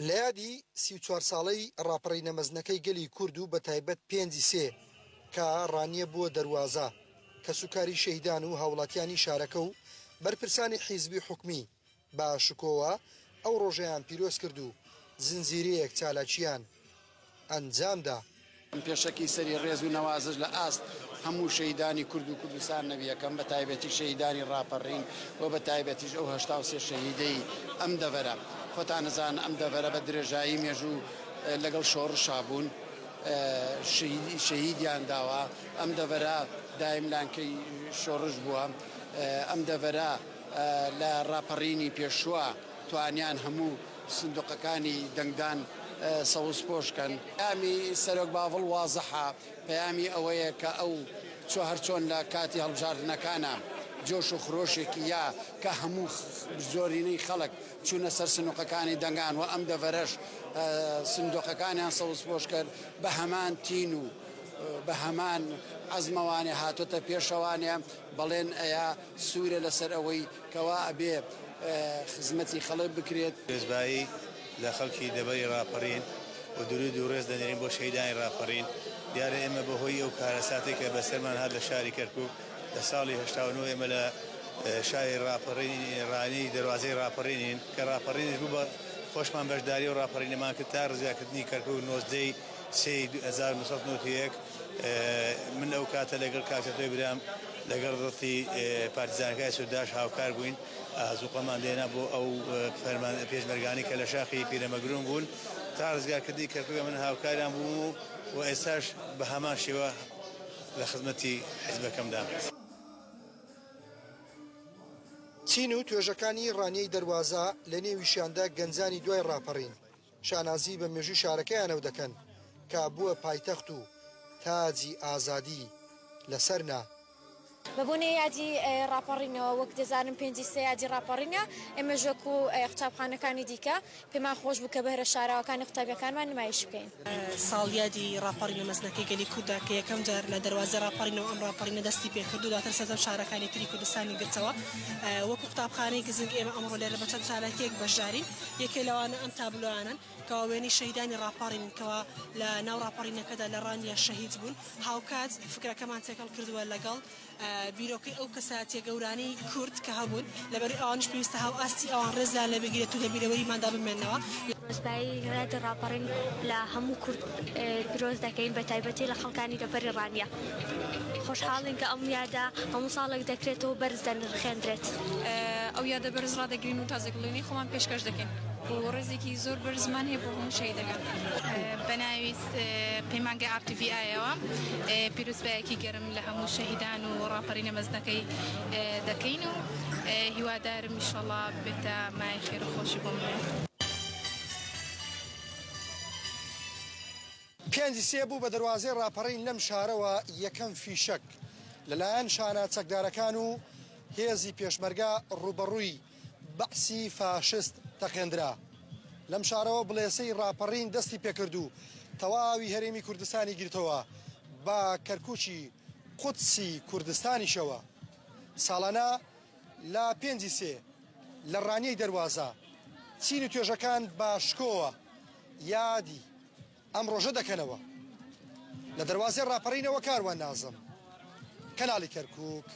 لە یادی 34 ساڵەی ڕاپەڕینە مەزنەکەی گەلی کورد و بە تایبەت پێنجی سێ کە ڕانیە بووە دەواازە کە سوکاری شەهیدان و هاوڵاتیانی شارەکە و بەرپرسانی حیزبی حکومی بە شکۆوە ئەو ڕۆژەیان پیرۆز کرد و زنجیرەیەک چالاکیان ئەنجامدا. پێشەکی سەری ڕێز و نەوازش لە ئاست هەموو شەهیدانی کورد و کوردستان نەبیەکەم بە تایبەتی شەهیدانی ڕاپەڕین و بە تایبەتیش ئەو 83 شەهیدەی ئەم دەڤەرە. خۆتان نەزان ئەم دەڤەرە بە درێژایی مێژوو لەگەڵ شۆڕشا بوون، شەهیدیان داوە. ئەم دەڤەرە دایم لانکەی شۆڕش بووە. ئەم دەڤەرە لە ڕاپەڕینی پێشووە توانیان هەموو سندوقەکانی دەنگدان سەوز پۆشکەن. پەیامی سەرۆک باوڵ وازەحە، پەیامی ئەوەیە کە ئەو هەرچۆن لە کاتی هەڵبژاردنەکانە جۆش و خرۆشێکی یا کە هەموو زۆرینەی خەڵک چوونە سەر سندوقەکانی دەنگان و ئەم دەڤەرەش سندوقەکانیان سەوز پۆش کرد بە هەمان تین و بە هەمان عەزمەوانێ هاتوتە پێشەوانێ بەڵێن ئەیە سوورە لەسەر ئەوەی کەوا ئەبێ خزمەتی خەڵک بکرێت. پێزبایی لە خەڵکی دەبەری ڕاپەڕین و درود و ڕێز دەنێرین بۆ شەهیدانی ڕاپەڕین. دیارە ئێمە بەهۆی ئەو کارەساتێک کە بەسەرمان هات لە شاری کەرکووک لە ساڵی 89 ئێمە لە شاری ڕاپەڕینی ڕانی دەواازەی ڕاپەڕینین کە ڕاپەڕینش بوو بە خۆشمان بەشداری و ڕاپەڕینەمان کرد تا ڕزگارکردنی کەرکووک 19 1991. من ئەو کاتە لەگەڵ کاکتۆی برام لەگەڵ ڕەتی پارتیزانەکانی سووداش هاوکار بووین. زوقەمان دێنا بۆ ئەو پێشمەرگانی کە لە شاخی پیرەمەگرون بوون تا ڕزگارکردنی کەرکووک من هاوکاریان بوو و ئێستاش بە هەمان شێوە لە خزمەتی حیزبەکەمدا. چین و توێژەکانی ڕانیەی دەواازە لە نێویشیاندا گەنجانی دوای ڕاپەڕین شانازی بە مێژووی شارەکەیانەوە دەکەن کە بووە پایتەخت و تاجی ئازادی لەسەرنا. بەبوونی یادی ڕاپەڕینەوە وەک دەزانم پێنجی سێ یادی ڕاپەڕینە ئێمە ژۆک و قوتابخانەکانی دیکە پێمان خۆش بوو کە بەهرە شاراوەکانی قوتابیەکانمان نمایش بکەین. ساڵیادی ڕاپەڕینە مەزنەکەی گەلی کووردا کە یەکەم جار لە دەواازە ڕاپەڕینەوە ئەم ڕاپەڕینە دەستی پێکرد و دواتر سەرجەم شارەکانی تری کوردستانی گرتەوە. وەکو قوتابخانەی گزنگ ئێمە ئەمڕۆ لێرە بە چەند چالاکیەک بەشدارین. یەکێ لەوانە ئەم تابلۆیانن کە وێنەی شەهیدانی ڕاپەڕین کەوا لە ناو ڕاپەڕینەکەدا لە ڕانیە شەهید بوون. هاوکات فکرەکەمان تێکەڵ کردووە لەگەڵ بیرۆکەی ئەو کەساتیە گەورانەی کورد کە هەبوون لەبەر ئەوانش پێویستە هاو ئاستی ئەوان ڕێزیان لە بگرێت و لە بیرەوەریماندا بمێنەوە. ڕۆژبایی هێرادی ڕاپەڕین لە هەموو کورد پیرۆز دەکەین بە تایبەتی لە خەڵکانی دەڤەری ڕانیە. خۆشحاڵین کە ئەم یادە هەموو ساڵێک دەکرێتەوە بەرز دەنرخێنرێت. ئەو یادە بەرز ڕادەگرین و تازەگەڵێنی خۆمان پێشکەش دەکەین بۆ ڕێزێکی زۆر بەرزمان هەیە بۆ هەموو شەهیدەکان. بەناویست پەیمانگە ئاپتیڤیایەوە پیرۆزبایەکی گەرم لە هەموو شەهیدان و ڕاپەڕینە مەزنەکەی دەکەین و هیوادارم ئینشەڵڵا بێتە مای خێر و خۆشی بۆ من. پێنجی سێ بوو بە دەواازەی ڕاپەڕین لەم شارەوە یەکەم فیشەک لەلایەن شانە چەکدارەکان و هێزی پێشمەرگە ڕوبەڕووی بەعسی فاشست تەقێندرا. لەم شارەوە بڵێسەی ڕاپەڕین دەستی پێکرد و تەواوی هەرێمی کوردستانی گرتەوە با کەرکووکی قودسی کوردستانیشەوە. ساڵانە لە پێنجی سێ لە ڕانیەی دەواازە چین و توێژەکان باشکۆوە یادی ئەم ڕۆژە دەکەنەوە. لە دەواازەی ڕاپەڕینەوە کاروان نازم، کەناڵی کەرکووک.